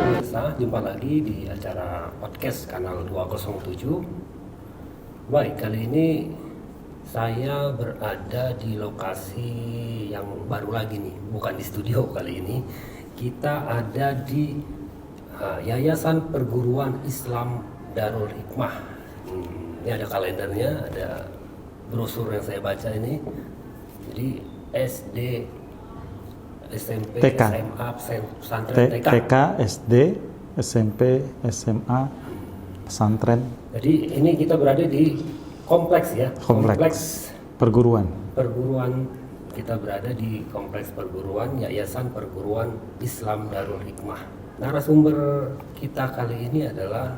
pemirsa, jumpa lagi di acara podcast Kanal 207. Baik, kali ini saya berada di lokasi yang baru lagi nih, bukan di studio kali ini. Kita ada di Yayasan Perguruan Islam Darul Hikmah. Ini ada kalendernya, ada brosur yang saya baca ini. Jadi SD, SMP, TK. SMA, pesantren TK. TK, SD, SMP, SMA, pesantren. Jadi ini kita berada di kompleks ya. Kompleks perguruan. Perguruan, kita berada di kompleks perguruan Yayasan Perguruan Islam Darul Hikmah. Narasumber kita kali ini adalah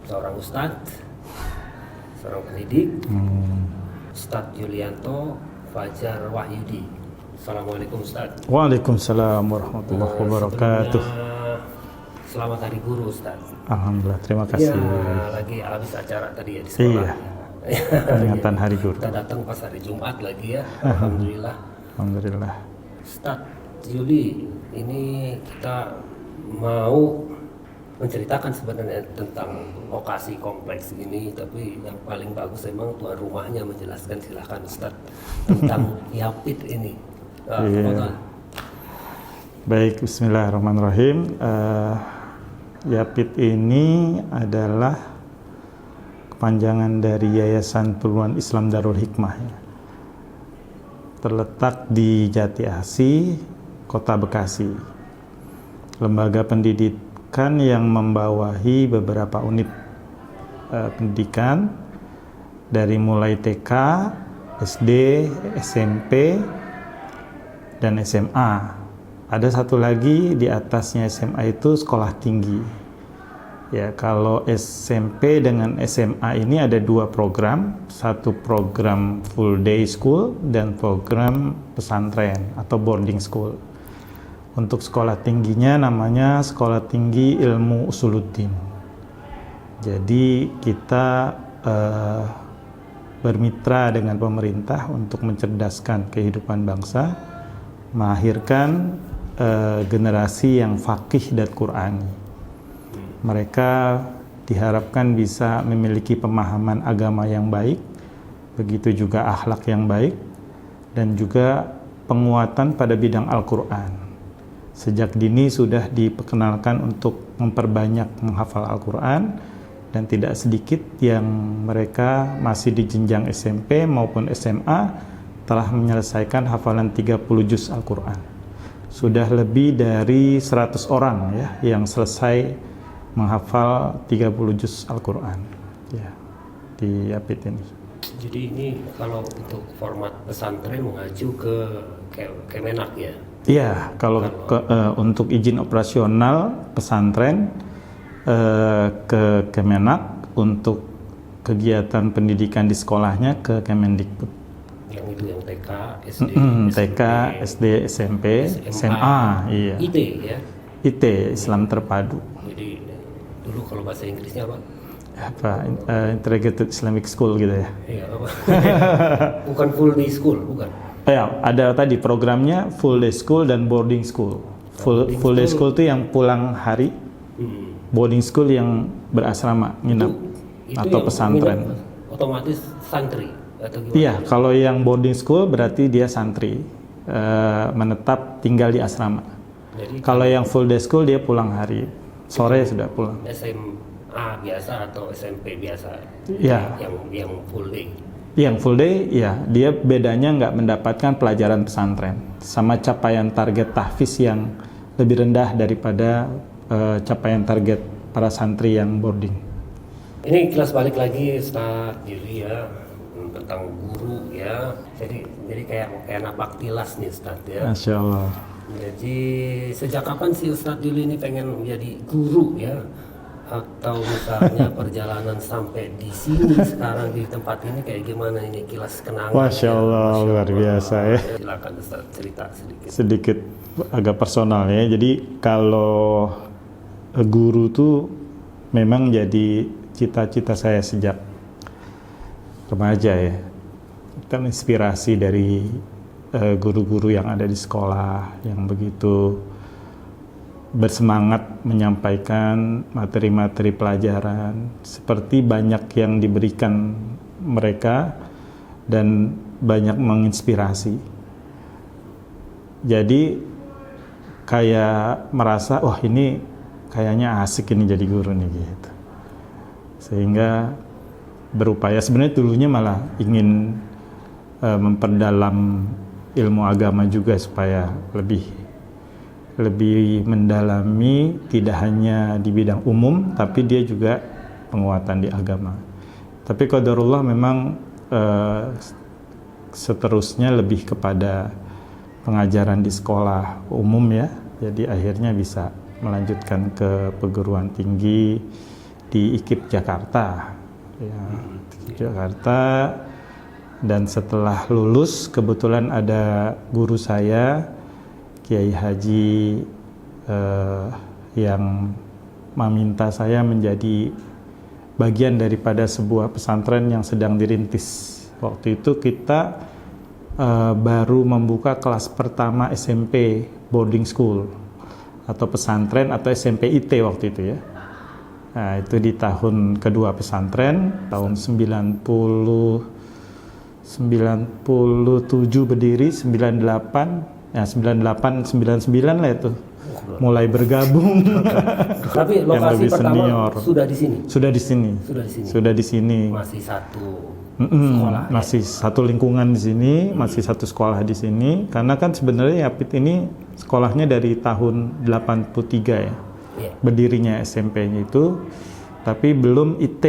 seorang ustadz, seorang pendidik, Ustadz Yulianto Fajar Wahyudi. Assalamualaikum Ustadz. Waalaikumsalam warahmatullahi wabarakatuh. Selamat Hari Guru Ustadz. Alhamdulillah, terima kasih. Ya, lagi habis acara tadi ya di sekolah. Iya. Peringatan Hari Guru. Kita datang pas hari Jumat lagi ya. Alhamdulillah. Alhamdulillah. Ustadz Yuli, ini kita mau menceritakan sebenarnya tentang lokasi kompleks ini, tapi yang paling bagus memang tuan rumahnya menjelaskan. Silahkan Ustadz tentang Yapit ini. Iya. Baik, bismillahirrahmanirrahim. Yapit ini adalah kepanjangan dari Yayasan Perguruan Islam Darul Hikmah. Terletak di Jati Asih, Kota Bekasi. Lembaga pendidikan yang membawahi beberapa unit pendidikan dari mulai TK, SD, SMP, dan SMA. Ada satu lagi di atasnya SMA itu sekolah tinggi. Ya, kalau SMP dengan SMA ini ada dua program, satu program full day school dan program pesantren atau boarding school. Untuk sekolah tingginya namanya Sekolah Tinggi Ilmu Usuluddin. Jadi kita bermitra dengan pemerintah untuk mencerdaskan kehidupan bangsa, melahirkan generasi yang faqih dan Qur'ani. Mereka diharapkan bisa memiliki pemahaman agama yang baik, begitu juga akhlak yang baik, dan juga penguatan pada bidang Al-Quran. Sejak dini sudah diperkenalkan untuk memperbanyak menghafal Al-Quran, dan tidak sedikit yang mereka masih di jenjang SMP maupun SMA telah menyelesaikan hafalan 30 juz Al-Quran. Sudah lebih dari 100 orang ya yang selesai menghafal 30 juz Al-Quran ya, di Yapit ini. Jadi ini kalau untuk format pesantren mengacu ke Kemenak ya? Iya, kalau untuk izin operasional pesantren ke Kemenak, untuk kegiatan pendidikan di sekolahnya ke Kemendikbud. Yang itu yang TK, SD, TK, SD, SMP, SMA, iya. IT ya? IT, Islam Terpadu. Jadi dulu kalau bahasa Inggrisnya apa? Integrated Islamic School gitu ya. Iya, apa? Bukan full day school, bukan? Ya, ada tadi programnya full day school dan boarding school. Full day school itu yang pulang hari, boarding school yang berasrama, nginap itu atau pesantren. Otomatis santri atau gimana? Iya, kalau yang boarding school berarti dia santri, menetap tinggal di asrama. Jadi Kalau yang full day school dia pulang hari, sore sudah pulang. SMA biasa atau SMP biasa? Iya. Yang full day. Yang full day, ya dia bedanya nggak mendapatkan pelajaran pesantren, sama capaian target tahfiz yang lebih rendah daripada capaian target para santri yang boarding. Ini kelas balik lagi Ustadz Yuli ya, tentang guru ya. Jadi kayak anak baktilas nih Ustadz ya. Masya Allah. Jadi sejak kapan sih Ustadz Yuli ini pengen menjadi guru ya? Atau misalnya perjalanan sampai di sini sekarang di tempat ini kayak gimana ini, kilas kenangan? Masya Allah, luar biasa ya. Silakan Ustaz cerita sedikit. Sedikit agak personal ya. Jadi kalau guru tuh memang jadi cita-cita saya sejak remaja ya. Kita inspirasi dari guru-guru yang ada di sekolah yang begitu bersemangat menyampaikan materi-materi pelajaran seperti banyak yang diberikan mereka dan banyak menginspirasi. Jadi kayak merasa, wah ini kayaknya asik ini jadi guru nih gitu. Sehingga berupaya, sebenarnya dulunya malah ingin memperdalam ilmu agama juga supaya lebih mendalami, tidak hanya di bidang umum tapi dia juga penguatan di agama. Tapi qadarullah memang seterusnya lebih kepada pengajaran di sekolah umum ya. Jadi akhirnya bisa melanjutkan ke perguruan tinggi di IKIP Jakarta. Ya, Jakarta. Dan setelah lulus kebetulan ada guru saya Kiai Haji yang meminta saya menjadi bagian daripada sebuah pesantren yang sedang dirintis. Waktu itu kita baru membuka kelas pertama SMP boarding school atau pesantren atau SMP IT waktu itu ya. Nah, itu di tahun kedua pesantren, tahun 97 berdiri, 98, ya 98, 99 lah itu. Mulai bergabung. Tapi lokasi pertama senior. Sudah di sini. Sudah di sini. Sudah di sini. Masih satu sekolah. Masih satu lingkungan di sini, masih satu sekolah di sini. Karena kan sebenarnya Yapit ini sekolahnya dari tahun 83 ya. Berdirinya SMP-nya itu, tapi belum IT,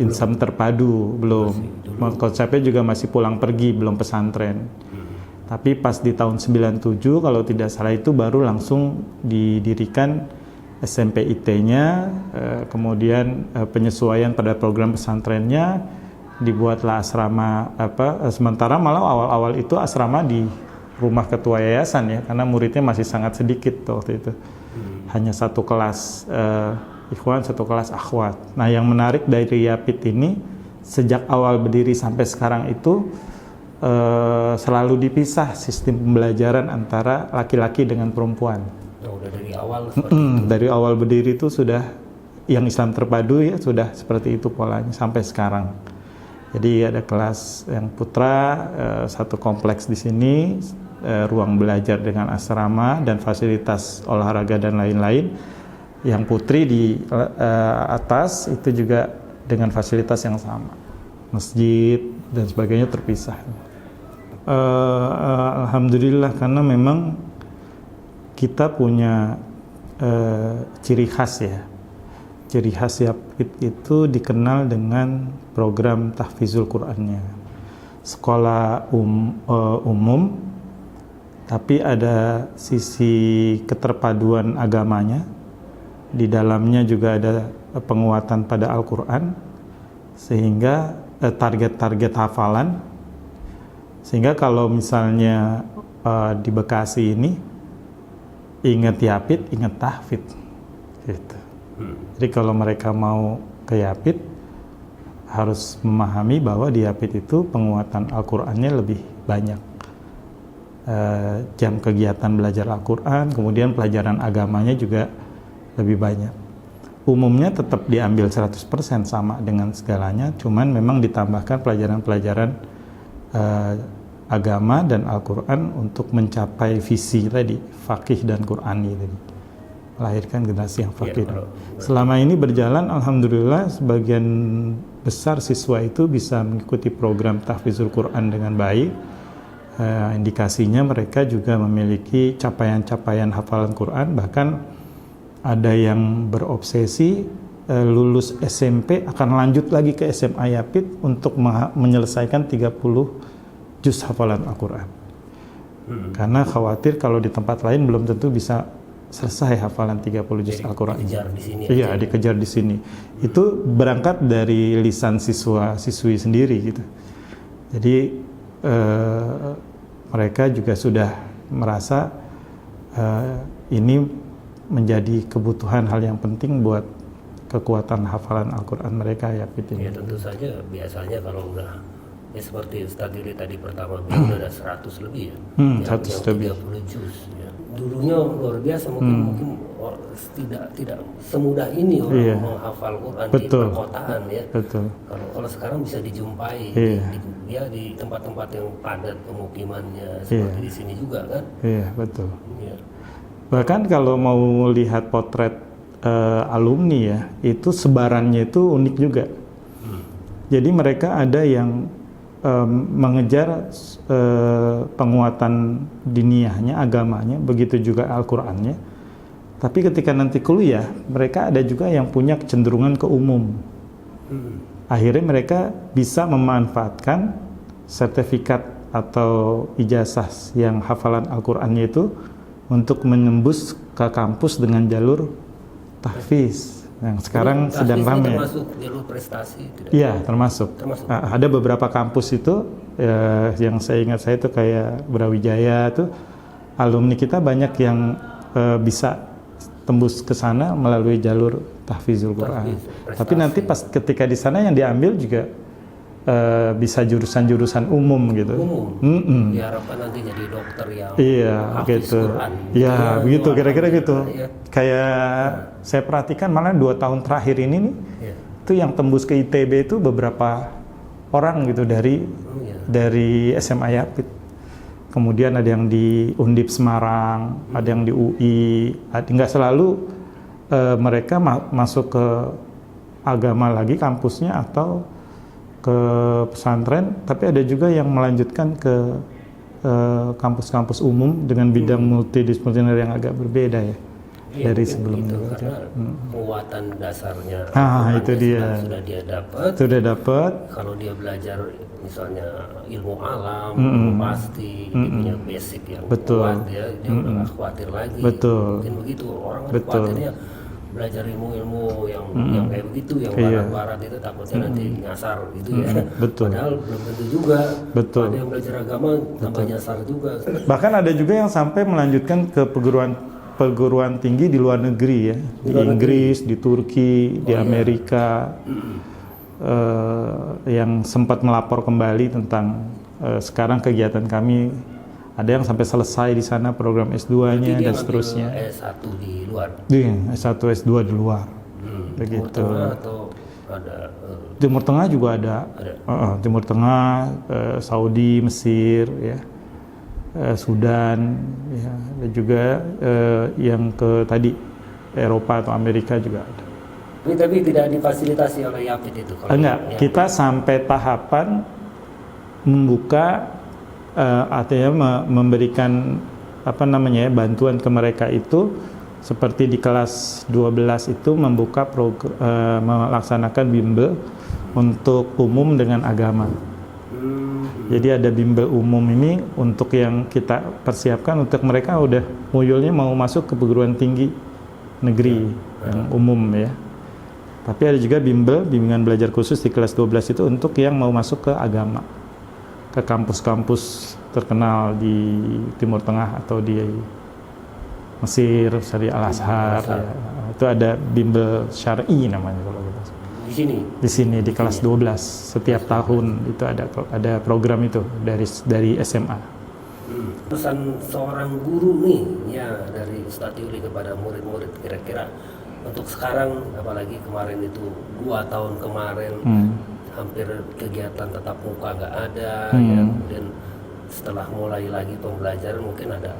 Insam Terpadu, belum. Konsepnya juga masih pulang pergi, belum pesantren. Tapi pas di tahun 97 kalau tidak salah itu baru langsung didirikan SMP IT-nya, kemudian penyesuaian pada program pesantrennya, dibuatlah asrama sementara malah awal-awal itu asrama di rumah ketua yayasan ya, karena muridnya masih sangat sedikit waktu itu. Hanya satu kelas ikhwan, satu kelas akhwat. Nah, yang menarik dari Yapit ini sejak awal berdiri sampai sekarang itu selalu dipisah sistem pembelajaran antara laki-laki dengan perempuan. Udah dari awal seperti itu. Dari awal berdiri itu sudah yang Islam Terpadu ya sudah seperti itu polanya sampai sekarang. Jadi ada kelas yang putra satu kompleks di sini, ruang belajar dengan asrama dan fasilitas olahraga dan lain-lain. Yang putri di atas itu juga dengan fasilitas yang sama, masjid dan sebagainya terpisah. Alhamdulillah karena memang kita punya ciri khas ya. Ciri khas Yapit itu dikenal dengan program tahfizul Qur'annya. Sekolah umum, tapi ada sisi keterpaduan agamanya. Di dalamnya juga ada penguatan pada Al-Quran, sehingga target-target hafalan. Sehingga kalau misalnya di Bekasi ini, ingat Yapit, ingat tahfidz. Gitu. Jadi kalau mereka mau ke Yapit, harus memahami bahwa di Yapit itu penguatan Al-Qurannya lebih banyak. Jam kegiatan belajar Al-Quran, kemudian pelajaran agamanya juga lebih banyak. Umumnya tetap diambil 100% sama dengan segalanya, cuman memang ditambahkan pelajaran-pelajaran agama dan Al-Quran untuk mencapai visi tadi, faqih dan Qur'ani tadi. Melahirkan generasi yang faqih. Selama ini berjalan, alhamdulillah sebagian besar siswa itu bisa mengikuti program tahfizul Quran dengan baik. Indikasinya mereka juga memiliki capaian-capaian hafalan Quran, bahkan ada yang berobsesi lulus SMP akan lanjut lagi ke SMA Yapit untuk menyelesaikan 30 juz hafalan Al-Quran. Karena khawatir kalau di tempat lain belum tentu bisa selesai hafalan 30 juz Al-Quran. Iya, dikejar di sini. Itu berangkat dari lisan siswa-siswi sendiri gitu. Jadi mereka juga sudah merasa ini menjadi kebutuhan hal yang penting buat kekuatan hafalan Al-Quran mereka ya. Ya tentu saja biasanya kalau udah ya seperti Ustaz Dili tadi pertama udah ada 100 lebih ya. 100 lebih. 30 juz ya. dulunya luar biasa, mungkin tidak semudah ini orang menghafal Quran di perkotaan ya. Betul. Kalau sekarang bisa dijumpai di tempat-tempat yang padat pemukimannya seperti di sini juga kan. Iya, betul. Iya. Bahkan kalau mau lihat potret alumni ya, itu sebarannya itu unik juga. Jadi mereka ada yang mengejar penguatan diniyahnya, agamanya, begitu juga Al-Qur'annya. Tapi ketika nanti kuliah, mereka ada juga yang punya kecenderungan ke umum. Akhirnya mereka bisa memanfaatkan sertifikat atau ijazah yang hafalan Al-Qur'annya itu untuk menembus ke kampus dengan jalur tahfiz. Yang sekarang sedang ramai. Termasuk jalur prestasi? Iya, termasuk. Ada beberapa kampus itu yang saya ingat itu kayak Brawijaya tuh alumni kita banyak yang bisa tembus ke sana melalui jalur tahfizul Quran. Tapi nanti pas ketika di sana yang diambil juga bisa jurusan-jurusan umum gitu. Diharapkan nanti jadi dokter yang gitu. Quran. Ya, begitu kira-kira gitu. Kayak saya perhatikan malah 2 tahun terakhir ini nih, itu yang tembus ke ITB itu beberapa orang gitu dari SMA Yapit. Kemudian ada yang di Undip Semarang, ada yang di UI. Nggak selalu mereka masuk ke agama lagi kampusnya atau ke pesantren, tapi ada juga yang melanjutkan ke kampus-kampus umum dengan bidang multidisipliner yang agak berbeda ya dari sebelumnya. Karena penguatan dasarnya itu dia. Sudah dapat. Kalau dia belajar misalnya ilmu alam, ilmu pasti, dia punya basic yang kuat ya, dia udah nggak khawatir lagi. Mungkin begitu orang kan khawatirnya belajar ilmu-ilmu yang kayak begitu, yang barat-barat itu takutnya nanti nyasar gitu ya. Padahal belum tentu juga. Ada yang belajar agama tambah nyasar juga. Bahkan ada juga yang sampai melanjutkan ke perguruan tinggi di luar negeri ya, di Inggris, di Turki, di Amerika, yang sempat melapor kembali tentang sekarang kegiatan kami. Ada yang sampai selesai di sana program S2-nya dan seterusnya. S1 di luar. S1 S2 di luar. Begitu. Timur Tengah atau ada Timur Tengah juga ada. Timur Tengah, Saudi, Mesir ya. Sudan ya, dan juga yang ke tadi Eropa atau Amerika juga ada. Ini tapi tidak difasilitasi oleh Yapit itu kalau enggak, kita sampai tahapan membuka artinya memberikan bantuan ke mereka itu seperti di kelas 12 itu membuka melaksanakan bimbel untuk umum dengan agama. Jadi ada bimbel umum ini untuk yang kita persiapkan untuk mereka udah muyulnya mau masuk ke perguruan tinggi negeri yang umum ya. Tapi ada juga bimbingan belajar khusus di kelas 12 itu untuk yang mau masuk ke agama, ke kampus-kampus terkenal di Timur Tengah atau di Mesir, Syari Al-Azhar ya. Itu ada bimbel syar'i namanya kalau gitu. Di sini di kelas 12 setiap tahun itu ada program itu dari SMA. Pesan seorang guru nih ya dari Ustadz Yuli kepada murid-murid kira-kira untuk sekarang, apalagi kemarin itu 2 tahun kemarin hampir kegiatan tatap muka nggak ada ya, kemudian setelah mulai lagi pembelajaran mungkin ada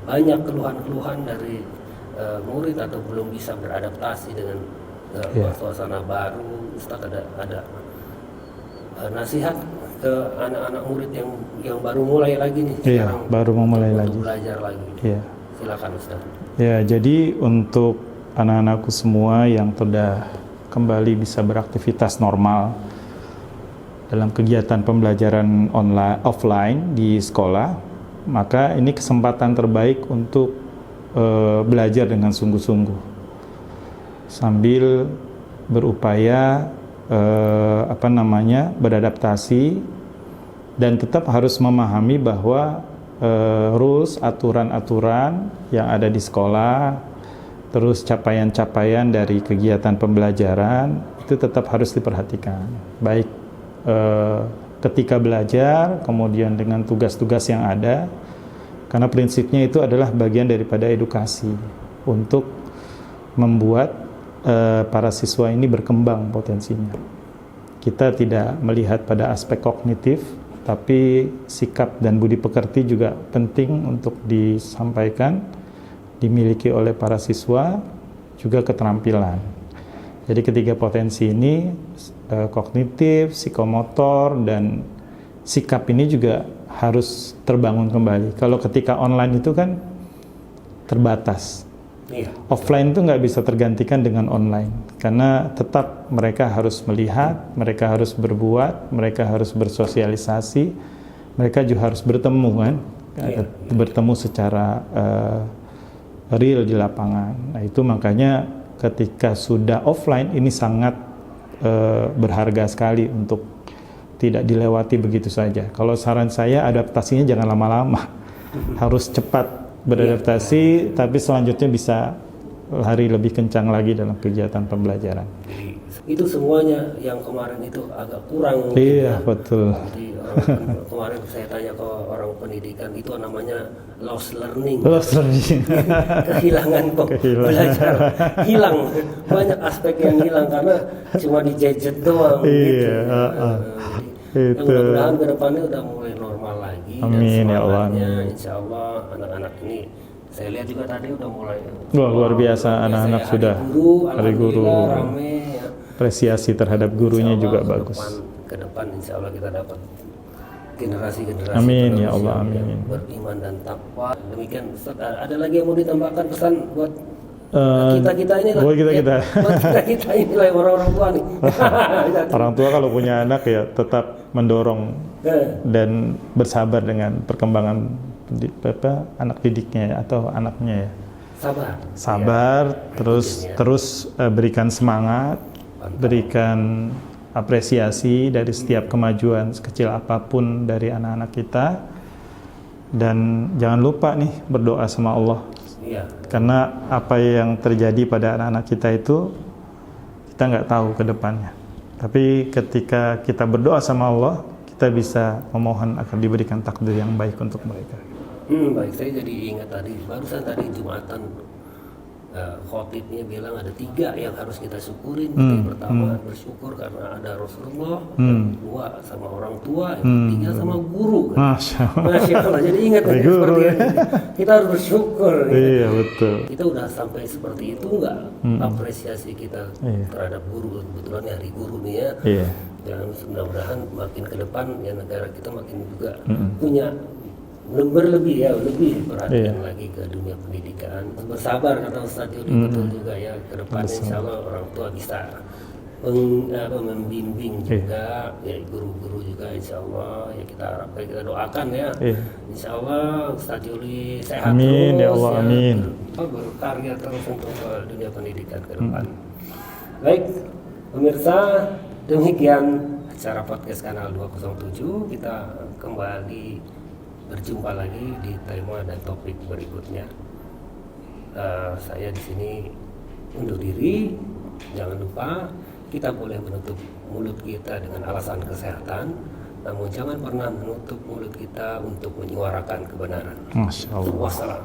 banyak keluhan-keluhan dari murid atau belum bisa beradaptasi dengan suasana baru. Ustaz ada nasihat ke anak-anak murid yang baru mulai lagi nih sekarang, baru mau mulai lagi belajar lagi. Silakan Ustaz. Ya, jadi untuk anak-anakku semua yang sudah kembali bisa beraktivitas normal dalam kegiatan pembelajaran offline di sekolah, maka ini kesempatan terbaik untuk belajar dengan sungguh-sungguh sambil berupaya beradaptasi dan tetap harus memahami bahwa rules, aturan-aturan yang ada di sekolah, terus capaian-capaian dari kegiatan pembelajaran itu tetap harus diperhatikan, baik ketika belajar, kemudian dengan tugas-tugas yang ada, Karena prinsipnya itu adalah bagian daripada edukasi untuk membuat para siswa ini berkembang potensinya. Kita tidak melihat pada aspek kognitif, tapi sikap dan budi pekerti juga penting untuk disampaikan, dimiliki oleh para siswa, juga keterampilan. Jadi ketiga potensi ini, kognitif, psikomotor, dan sikap ini juga harus terbangun kembali. Kalau ketika online itu kan terbatas. Iya. Offline itu nggak bisa tergantikan dengan online, karena tetap mereka harus melihat, mereka harus berbuat, mereka harus bersosialisasi, mereka juga harus bertemu kan, bertemu secara real di lapangan. Nah itu makanya ketika sudah offline ini sangat berharga sekali untuk tidak dilewati begitu saja. Kalau saran saya adaptasinya jangan lama-lama, harus cepat beradaptasi, tapi selanjutnya bisa lari lebih kencang lagi dalam kegiatan pembelajaran. Jadi, itu semuanya yang kemarin itu agak kurang. Iya, betul. Jadi kemarin saya tanya ke orang pendidikan, itu namanya lost learning. Lost learning. Kehilangan belajar, hilang banyak aspek yang hilang karena cuma di gadget doang. Iya. Jadi, mudah-mudahan ke depannya udah mulai normal lagi. Amin, dan ya Allah. Insya Allah anak-anak ini saya lihat juga tadi udah mulai. Wah, luar biasa anak-anak sudah. Hari guru rame. Ya. Apresiasi terhadap gurunya juga bagus. Ke depan insya Allah kita dapat generasi-generasi amin ya Allah, amin. Yang beriman dan takwa. Demikian Ustaz, ada lagi yang mau ditambahkan pesan buat kita ini lah. Buat kita. Buat kita ini lah orang-orang tua nih. Orang tua kalau punya anak ya tetap mendorong dan bersabar dengan perkembangan anak didiknya atau anaknya ya. Sabar, terus berikan semangat, berikan apresiasi dari setiap kemajuan sekecil apapun dari anak-anak kita, dan jangan lupa nih berdoa sama Allah. Iya. Karena apa yang terjadi pada anak-anak kita itu kita nggak tahu ke depannya. Tapi ketika kita berdoa sama Allah, kita bisa memohon akan diberikan takdir yang baik untuk mereka. Baik, saya jadi ingat barusan tadi Jumatan khotibnya bilang ada 3 yang harus kita syukurin. Yang pertama bersyukur karena ada Rasulullah, yang kedua sama orang tua, yang ketiga sama guru. Kan? Masya Allah. Jadi ingat seperti ini. Kita harus bersyukur. Iya, betul. Kita udah sampai seperti itu nggak apresiasi kita terhadap guru. Kebetulan hari guru nih ya. Iya. Dan mudah-mudahan makin ke depan ya negara kita makin juga punya lebih perhatian lagi ke dunia pendidikan. Bersabar kata Ustaz Jody, betul juga ya, ke depan insya Allah orang tua bisa membimbing juga, ya guru-guru juga insya Allah ya, kita harapkan, kita doakan ya, insya Allah Ustaz Jody sehat amin, terus ya Allah, amin. Berkarya terus untuk dunia pendidikan ke depan. Baik pemirsa, demikian acara podcast Kanal 207. Kita kembali berjumpa lagi di tema dan topik berikutnya. Saya di sini undur diri. Jangan lupa kita boleh menutup mulut kita dengan alasan kesehatan, namun jangan pernah menutup mulut kita untuk menyuarakan kebenaran. Masya Allah. Wassalam.